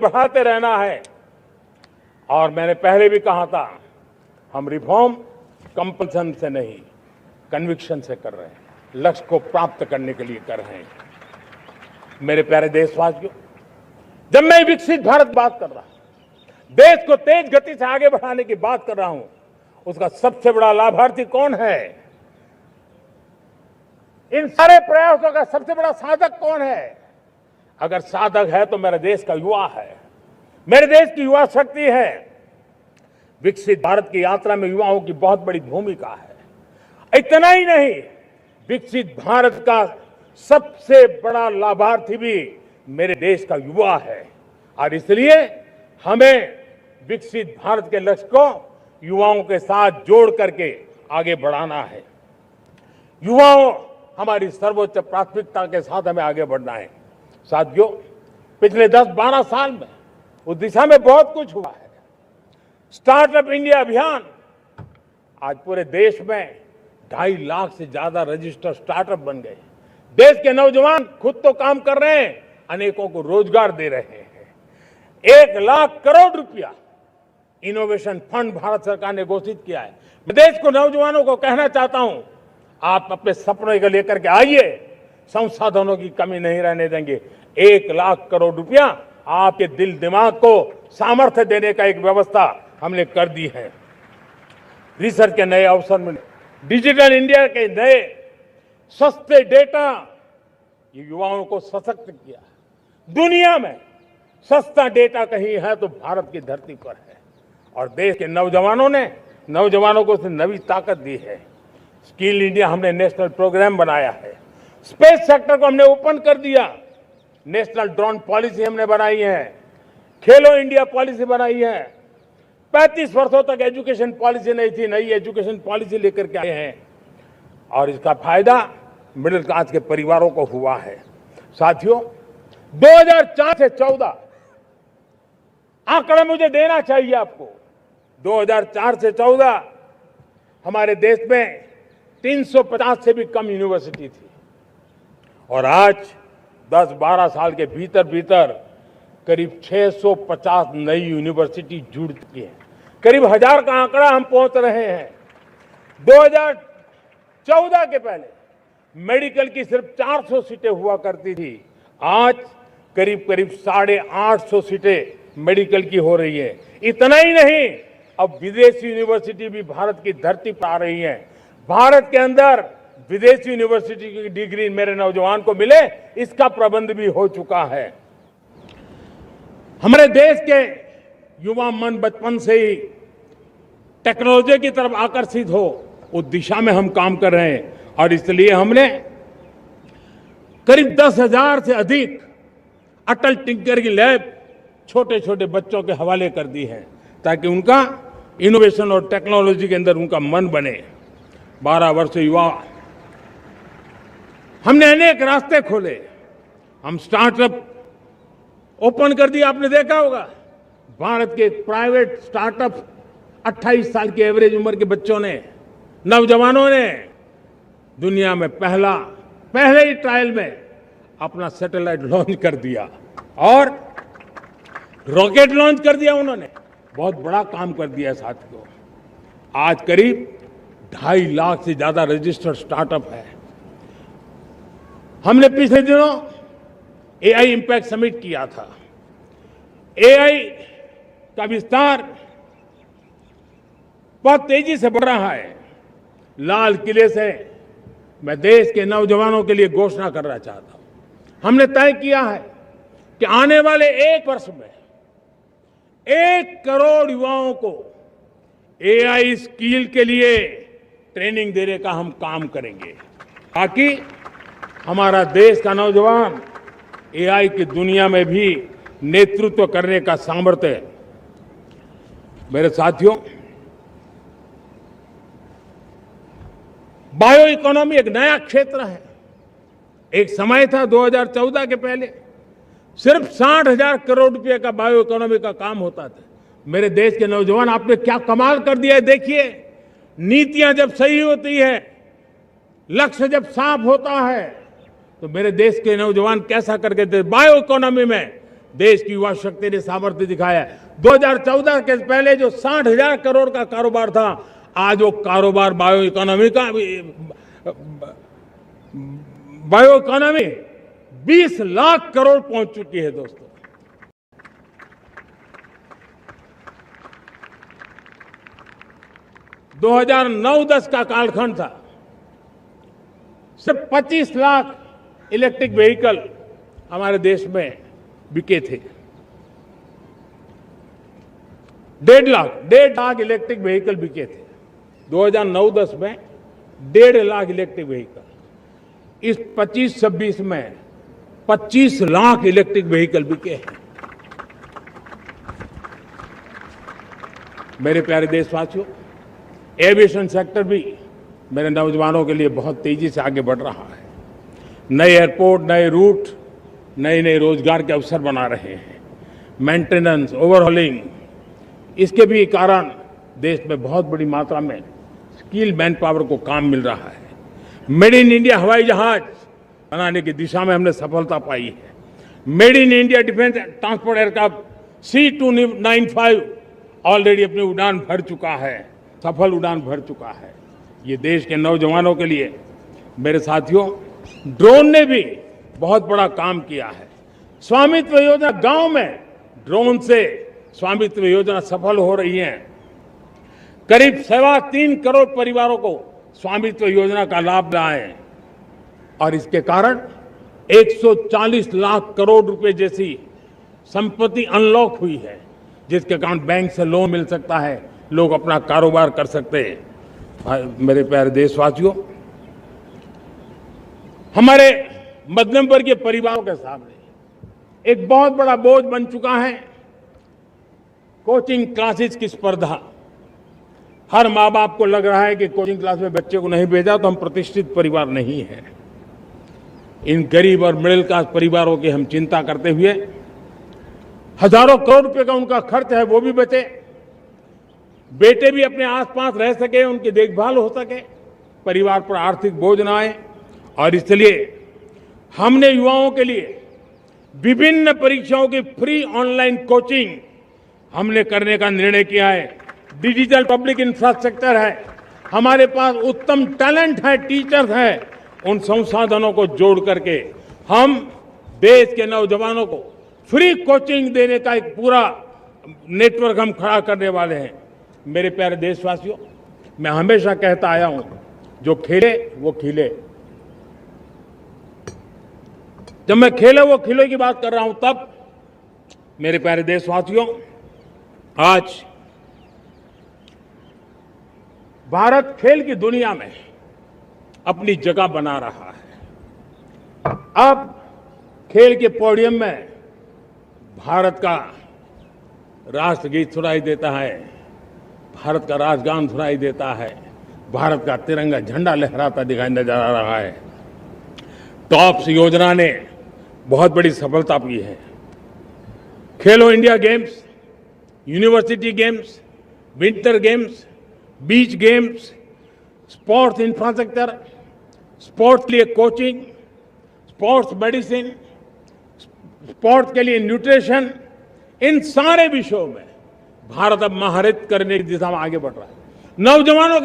बढ़ाते रहना है। और मैंने पहले भी कहा था, हम रिफॉर्म कंपल्सन से नहीं, कन्विक्शन से कर रहे हैं, लक्ष्य को प्राप्त करने के लिए कर रहे हैं। मेरे प्यारे देशवासियों, जब मैं विकसित भारत की बात कर रहा हूं, देश को तेज गति से आगे बढ़ाने की बात कर रहा हूं, उसका सबसे बड़ा लाभार्थी कौन है? इन सारे प्रयासों का सबसे बड़ा साधक कौन है? अगर साधक है तो मेरे देश का युवा है, मेरे देश की युवा शक्ति है। विकसित भारत की यात्रा में युवाओं की बहुत बड़ी भूमिका है। इतना ही नहीं, विकसित भारत का सबसे बड़ा लाभार्थी भी मेरे देश का युवा है। और इसलिए हमें विकसित भारत के लक्ष्य को युवाओं के साथ जोड़ करके आगे बढ़ाना है। युवाओं हमारी सर्वोच्च प्राथमिकता के साथ हमें आगे बढ़ना है। साथियों, पिछले 10-12 साल में उस दिशा में बहुत कुछ हुआ है। स्टार्टअप इंडिया अभियान, आज पूरे देश में 2.5 लाख से ज्यादा रजिस्टर्ड स्टार्टअप बन गए। देश के नौजवान खुद तो काम कर रहे हैं, अनेकों को रोजगार दे रहे हैं। 1 लाख करोड़ रुपया इनोवेशन फंड भारत सरकार ने घोषित किया है। मैं देश को, नौजवानों को कहना चाहता हूं, आप अपने सपनों को लेकर के आइए, संसाधनों की कमी नहीं रहने देंगे। 1 लाख करोड़ रुपया आपके दिल दिमाग को सामर्थ्य देने का एक व्यवस्था हमने कर दी है। रिसर्च के नए अवसर मिले, डिजिटल इंडिया के नए सस्ते डेटा, ये युवाओं को सशक्त किया। दुनिया में सस्ता डेटा कहीं है तो भारत की धरती पर है। और देश के नौजवानों को नई ताकत दी है। स्किल इंडिया हमने नेशनल प्रोग्राम बनाया है। स्पेस सेक्टर को हमने ओपन कर दिया। नेशनल ड्रोन पॉलिसी हमने बनाई है। खेलो इंडिया पॉलिसी बनाई है। 35 वर्षों तक एजुकेशन पॉलिसी नहीं थी, नई एजुकेशन पॉलिसी लेकर के आए हैं। और इसका फायदा मिडिल क्लास के परिवारों को हुआ है। साथियों, 2004 से 14 आंकड़ा मुझे देना चाहिए आपको। 2004 से 14 हमारे देश में 350 से भी कम यूनिवर्सिटी थी। और आज 10-12 साल के भीतर भीतर करीब 650 नई यूनिवर्सिटी जुड़ चुकी है। करीब 1000 का आंकड़ा हम पहुंच रहे हैं। 2014 के पहले मेडिकल की सिर्फ 400 सीटें हुआ करती थी। आज करीब 850 सीटें मेडिकल की हो रही है। इतना ही नहीं, अब विदेशी यूनिवर्सिटी भी भारत की धरती पर आ रही है। भारत के अंदर विदेशी यूनिवर्सिटी की डिग्री मेरे नौजवान को मिले, इसका प्रबंध भी हो चुका है। हमारे देश के युवा मन बचपन से ही टेक्नोलॉजी की तरफ आकर्षित हो, उस दिशा में हम काम कर रहे हैं। और इसलिए हमने करीब 10,000 से अधिक अटल टिंकरिंग लैब छोटे छोटे बच्चों के हवाले कर दी है, ताकि उनका इनोवेशन और टेक्नोलॉजी के अंदर उनका मन बने। 12 वर्ष युवा, हमने अनेक रास्ते खोले। हम स्टार्टअप ओपन कर दिया। आपने देखा होगा, भारत के प्राइवेट स्टार्टअप 28 साल की एवरेज उम्र के बच्चों ने, नौजवानों ने दुनिया में पहले ही ट्रायल में अपना सैटेलाइट लॉन्च कर दिया और रॉकेट लॉन्च कर दिया। उन्होंने बहुत बड़ा काम कर दिया साथियों। आज करीब 2.5 लाख से ज्यादा रजिस्टर्ड स्टार्टअप है। हमने पिछले दिनों एआई इंपैक्ट समिट किया था। एआई का विस्तार बहुत तेजी से बढ़ रहा है। लाल किले से मैं देश के नौजवानों के लिए घोषणा करना चाहता हूं। हमने तय किया है कि आने वाले 1 वर्ष में 1 करोड़ युवाओं को एआई स्किल के लिए ट्रेनिंग देने का हम काम करेंगे, ताकि हमारा देश का नौजवान एआई की दुनिया में भी नेतृत्व करने का सामर्थ्य। मेरे साथियों, बायो इकोनॉमी एक नया क्षेत्र है। एक समय था 2014 के पहले सिर्फ 60,000 करोड़ रुपए का बायो इकोनॉमी का काम होता था। मेरे देश के नौजवान, आपने क्या कमाल कर दिया है। देखिए, नीतियां जब सही होती है, लक्ष्य जब साफ होता है, तो मेरे देश के नौजवान कैसा करके थे। बायो इकोनॉमी में देश की युवा शक्ति ने सामर्थ्य दिखाया है। 2014 के पहले जो 60,000 करोड़ का कारोबार था, आज वो कारोबार बायो इकोनॉमी 20 लाख करोड़ पहुंच चुकी है दोस्तों। दो 2009-10 का कालखंड था, सिर्फ 25 लाख इलेक्ट्रिक व्हीकल हमारे देश में बिके थे। 1.5 लाख इलेक्ट्रिक व्हीकल बिके थे 2009-10 में। 1.5 लाख इलेक्ट्रिक व्हीकल। इस 25-26 में 25 लाख इलेक्ट्रिक व्हीकल बिके हैं। मेरे प्यारे देशवासियों, एविएशन सेक्टर भी मेरे नौजवानों के लिए बहुत तेजी से आगे बढ़ रहा है। नए एयरपोर्ट, नए रूट, नए नए रोजगार के अवसर बना रहे हैं। मेंटेनेंस, ओवरहॉलिंग, इसके भी कारण देश में बहुत बड़ी मात्रा में स्किल मैन पावर को काम मिल रहा है। मेड इन इंडिया हवाई जहाज बनाने की दिशा में हमने सफलता पाई है। Made in India defence transport aircraft C295 already अपनी उड़ान भर चुका है, सफल उड़ान भर चुका है। ये देश के नौजवानों के लिए, मेरे साथियों, ड्रोन ने भी बहुत बड़ा काम किया है। स्वामित्व योजना, गांव में ड्रोन से स्वामित्व योजना सफल हो रही है। करीब 3.25 करोड़ परिवारों को स्वामित्व योजना का लाभ मिला है और इसके कारण 140 लाख करोड़ रुपए जैसी संपत्ति अनलॉक हुई है, जिसके कारण बैंक से लोन मिल सकता है, लोग अपना कारोबार कर सकते हैं। मेरे प्यारे देशवासियों, हमारे मध्यम वर्गीय परिवारों के सामने एक बहुत बड़ा बोझ बन चुका है कोचिंग क्लासेस की स्पर्धा। हर माँ बाप को लग रहा है कि कोचिंग क्लास में बच्चे को नहीं भेजा तो हम प्रतिष्ठित परिवार नहीं है। इन गरीब और मिडिल क्लास परिवारों की हम चिंता करते हुए हजारों करोड़ रुपए का उनका खर्च है वो भी बचे, बेटे भी अपने आसपास रह सके, उनकी देखभाल हो सके, परिवार पर आर्थिक बोझ ना आए। और इसलिए हमने युवाओं के लिए विभिन्न परीक्षाओं की फ्री ऑनलाइन कोचिंग हमने करने का निर्णय किया है। डिजिटल पब्लिक इंफ्रास्ट्रक्चर है, हमारे पास उत्तम टैलेंट है, टीचर्स हैं, उन संसाधनों को जोड़ करके हम देश के नौजवानों को फ्री कोचिंग देने का एक पूरा नेटवर्क हम खड़ा करने वाले हैं। मेरे प्यारे देशवासियों, मैं हमेशा कहता आया हूं, जो खेले वो खिले। जब मैं खेले वो खिले की बात कर रहा हूं, तब मेरे प्यारे देशवासियों, आज भारत खेल की दुनिया में अपनी जगह बना रहा है। अब खेल के पोडियम में भारत का राष्ट्रगीत सुनाई देता है, भारत का राष्ट्रगान सुनाई देता है, भारत का तिरंगा झंडा लहराता दिखाई नजर आ रहा है। टॉप्स योजना ने बहुत बड़ी सफलता पाई है। खेलो India games, university games, winter games, beach games, sports infrastructure, sports के लिए कोचिंग, स्पोर्ट्स मेडिसिन, स्पोर्ट्स के लिए न्यूट्रिशन, इन सारे विषयों में भारत अब महारत करने की दिशा में आगे बढ़ रहा है। नौजवानों के लिए